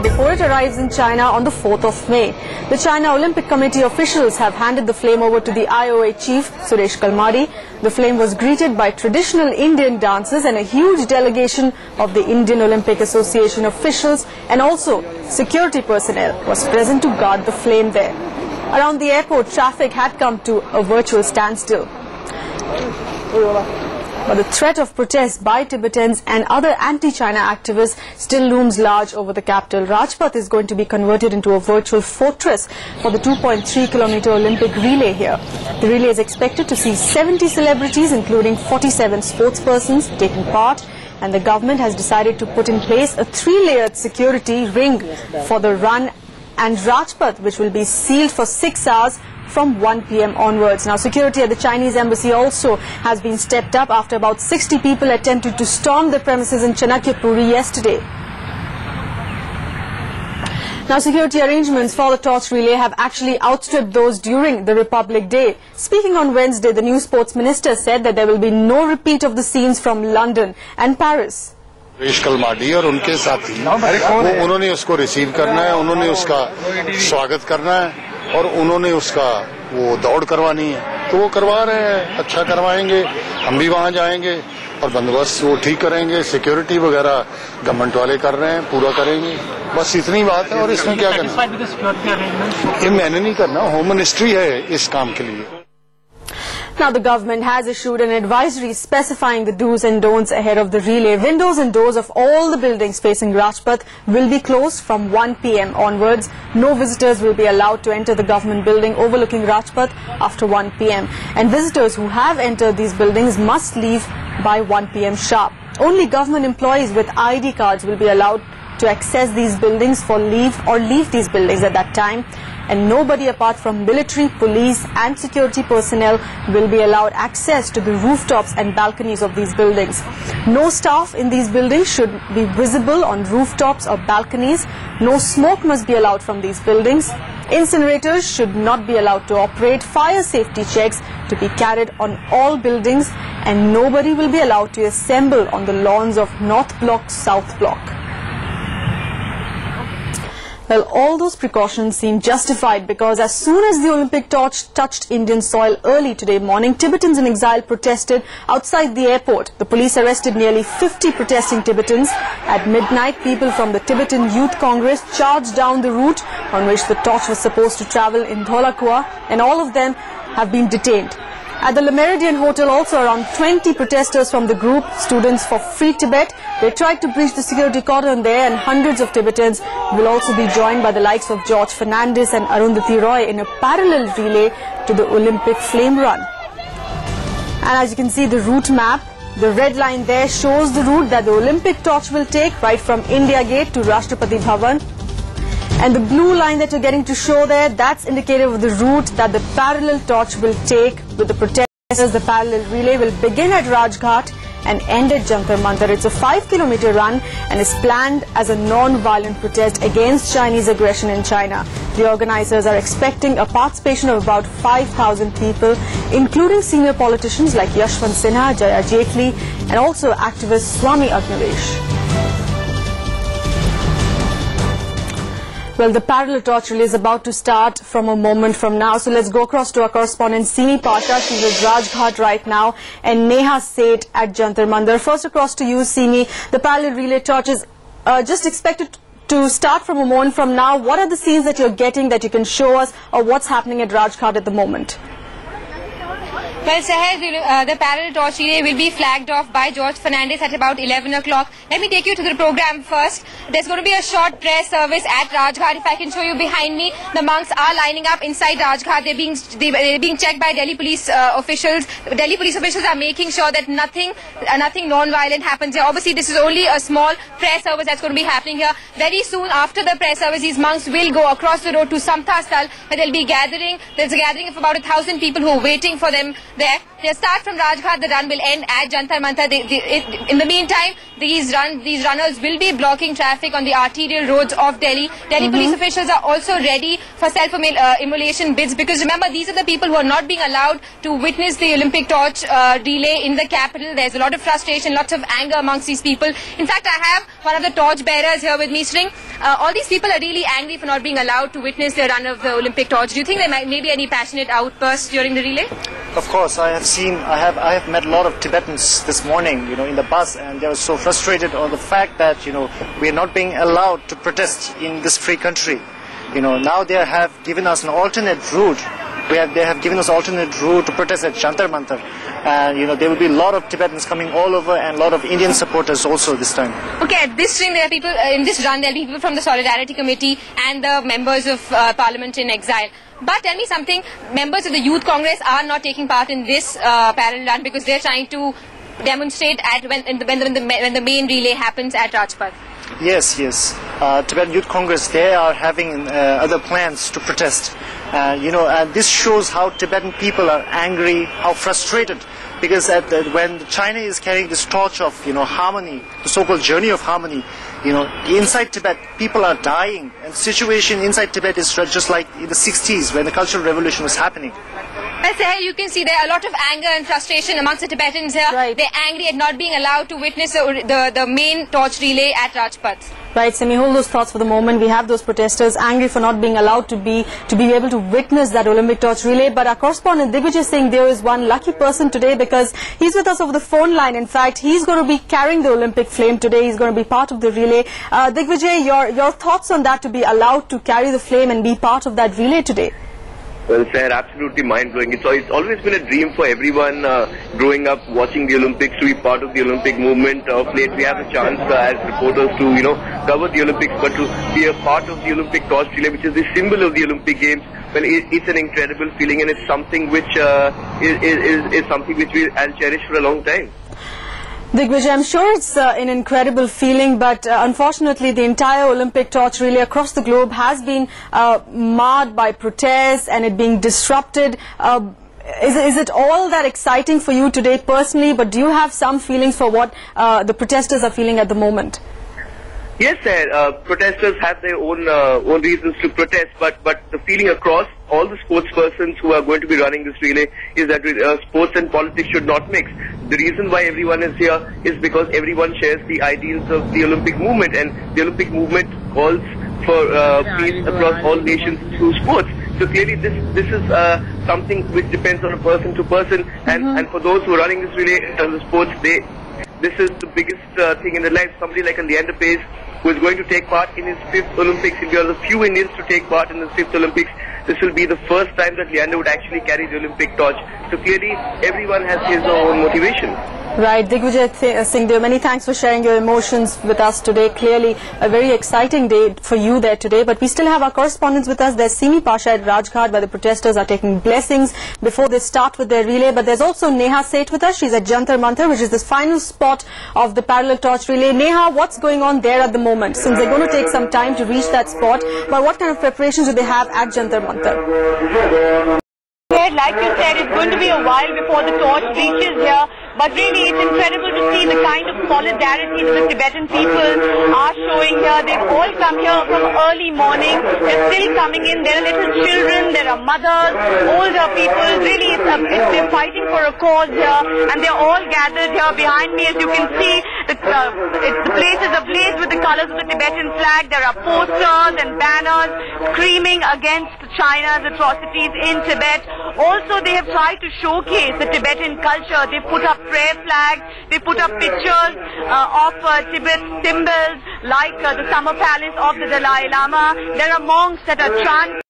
before it arrives in China on the 4th of May. The China Olympic Committee officials have handed the flame over to the IOA chief, Suresh Kalmari. The flame was greeted by traditional Indian dances and a huge delegation of the Indian Olympic Association officials, and also security personnel was present to guard the flame there. Around the airport, traffic had come to a virtual standstill. But the threat of protest by Tibetans and other anti-China activists still looms large over the capital. Rajpath is going to be converted into a virtual fortress for the 2.3-kilometer Olympic relay here. The relay is expected to see 70 celebrities, including 47 sportspersons, taking part. And the government has decided to put in place a 3-layered security ring for the run and Rajpath, which will be sealed for 6 hours from 1 p.m. onwards. Now, security at the Chinese embassy also has been stepped up after about 60 people attempted to storm the premises in Chanakya Puri yesterday. Now, security arrangements for the torch relay have actually outstripped those during the Republic Day. Speaking on Wednesday, the new sports minister said that there will be no repeat of the scenes from London and Paris. Suresh Kalmadi और उनके साथी उन्होंने उसको receive करना है, उन्होंने उसका स्वागत करना है और उन्होंने उसका वो दौड़ करवानी है, तो वो करवा रहे हैं, अच्छा करवाएंगे। हम भी वहां जाएंगे और बंदोबस्त वो ठीक करेंगे, सिक्योरिटी वगैरह गवर्नमेंट वाले कर रहे हैं, पूरा करेंगे। बस इतनी बात है और इसमें क्या करना, ये मैंने नहीं करना, होम मिनिस्ट्री है इस काम के लिए। Now, the government has issued an advisory specifying the do's and don'ts ahead of the relay. Windows and doors of all the buildings facing Rajpath will be closed from 1 p.m. onwards. No visitors will be allowed to enter the government building overlooking Rajpath after 1 p.m. And visitors who have entered these buildings must leave by 1 p.m. sharp. Only government employees with ID cards will be allowed to access these buildings for leave or leave these buildings at that time. And nobody apart from military, police and security personnel will be allowed access to the rooftops and balconies of these buildings. No staff in these buildings should be visible on rooftops or balconies. No smoke must be allowed from these buildings. Incinerators should not be allowed to operate. Fire safety checks to be carried on all buildings, and nobody will be allowed to assemble on the lawns of North Block, South Block. Well, all those precautions seem justified because as soon as the Olympic torch touched Indian soil early today morning, Tibetans in exile protested outside the airport. The police arrested nearly 50 protesting Tibetans. At midnight, people from the Tibetan Youth Congress charged down the route on which the torch was supposed to travel in Dholakua, and all of them have been detained. At the Le Méridien Hotel, also around 20 protesters from the group Students for Free Tibet, they tried to breach the security cordon there, and hundreds of Tibetans will also be joined by the likes of George Fernandes and Arundhati Roy in a parallel relay to the Olympic flame run. And as you can see, the route map, the red line there shows the route that the Olympic torch will take right from India Gate to Rashtrapati Bhavan. And the blue line that you're getting to show there, that's indicative of the route that the parallel torch will take with the protesters. The parallel relay will begin at Rajghat and end at Jantar Mantar. It's a 5-kilometer run and is planned as a non-violent protest against Chinese aggression in China. The organizers are expecting a participation of about 5,000 people, including senior politicians like Yashwant Sinha, Jaya Jaitley, and also activist Swami Agnivesh. Well, the parallel torch relay is about to start from a moment from now. So let's go across to our correspondent Simi Pasha. She's at Rajghat right now, and Neha Seth at Jantar Mantar. First across to you, Simi. The parallel relay torch is just expected to start from a moment from now. What are the scenes that you're getting that you can show us, or what's happening at Rajghat at the moment? Well, Sahaj, the parallel torch relay will be flagged off by George Fernandes at about 11 o'clock. Let me take you to the program first. There's going to be a short press service at Rajghat. If I can show you behind me, the monks are lining up inside Rajghat. They're being checked by Delhi police officials. Delhi police officials are making sure that nothing non-violent happens here. Obviously, this is only a small press service that's going to be happening here. Very soon after the press service, these monks will go across the road to Samta Sthal, where they'll be gathering. There's a gathering of about 1,000 people who are waiting for them there. They'll start from Rajghat. The run will end at Jantar Mantar. In the meantime, these runners will be blocking traffic on the arterial roads of Delhi. Delhi police officials are also ready for self-immolation bids, because remember, these are the people who are not being allowed to witness the Olympic torch relay in the capital. There's a lot of frustration, lots of anger amongst these people. In fact, I have one of the torch bearers here with me, Sring. all these people are really angry for not being allowed to witness the run of the Olympic torch. Do you think there might be any passionate outbursts during the relay? Of course, I have met a lot of Tibetans this morning, in the bus, and they were so frustrated on the fact that, we are not being allowed to protest in this free country. Now they have given us an alternate route. They have given us alternate route to protest at Jantar Mantar, and there will be a lot of Tibetans coming all over, and a lot of Indian supporters also this time. Okay, at this string there are people in this run. There will be people from the Solidarity Committee and the members of Parliament in exile. But tell me something: members of the Youth Congress are not taking part in this parallel run because they are trying to demonstrate at when the main relay happens at Rajpath. Yes. Tibetan Youth Congress, they are having other plans to protest. And this shows how Tibetan people are angry, how frustrated. Because when China is carrying this torch of, harmony, the so-called journey of harmony, inside Tibet, people are dying. And the situation inside Tibet is just like in the 60s when the Cultural Revolution was happening. Well, Sahel, you can see there are a lot of anger and frustration amongst the Tibetans here. Right. They're angry at not being allowed to witness the main torch relay at Rajpath. Right, Simi, hold those thoughts for the moment. We have those protesters angry for not being allowed to be able to witness that Olympic torch relay. But our correspondent Digvijay Singh, there is one lucky person today because he's with us over the phone line. In fact, he's going to be carrying the Olympic flame today. He's going to be part of the relay. Digvijay, your thoughts on that, to be allowed to carry the flame and be part of that relay today? Well, sir, absolutely mind-blowing. It's always been a dream for everyone growing up watching the Olympics to be part of the Olympic movement. Of late, we have a chance as reporters to, cover the Olympics, but to be a part of the Olympic torch relay, which is the symbol of the Olympic Games. Well, it's an incredible feeling, and it's something which is something which I'll cherish for a long time. Digvijay, I'm sure it's an incredible feeling, but unfortunately the entire Olympic torch relay across the globe has been marred by protests and it being disrupted. Is it all that exciting for you today personally, but do you have some feelings for what the protesters are feeling at the moment? Yes, sir. Protesters have their own reasons to protest, but the feeling across all the sportspersons who are going to be running this relay is that sports and politics should not mix. The reason why everyone is here is because everyone shares the ideals of the Olympic movement, and the Olympic movement calls for peace across all nations through sports. So clearly this is something which depends on a person to person, and for those who are running this relay in terms of sports, this is the biggest thing in their life. Somebody like a Leander Paes, who is going to take part in his 5th Olympics. If you are the few Indians to take part in the 5th Olympics, this will be the first time that Leander would actually carry the Olympic torch. So clearly, everyone has his own motivation. Right, Digvijay Singh, many thanks for sharing your emotions with us today. Clearly, a very exciting day for you there today. But we still have our correspondents with us. There's Simi Pasha at Rajghat, where the protesters are taking blessings before they start with their relay. But there's also Neha Seth with us. She's at Jantar Mantar, which is the final spot of the parallel torch relay. Neha, what's going on there at the moment? Since they're going to take some time to reach that spot, but what kind of preparations do they have at Jantar Mantar? Like you said, it's going to be a while before the torch reaches here. But really, it's incredible to see the kind of solidarity that the Tibetan people are showing here. They've all come here from early morning. They're still coming in. There are little children, there are mothers, older people. Really, they're fighting for a cause here. And they're all gathered here behind me. As you can see, the place is ablaze with the colors of the Tibetan flag. There are posters and banners screaming against China's atrocities in Tibet. Also, they have tried to showcase the Tibetan culture. They put up prayer flags, they put up pictures of Tibet symbols like the summer palace of the Dalai Lama. There are monks that are chanting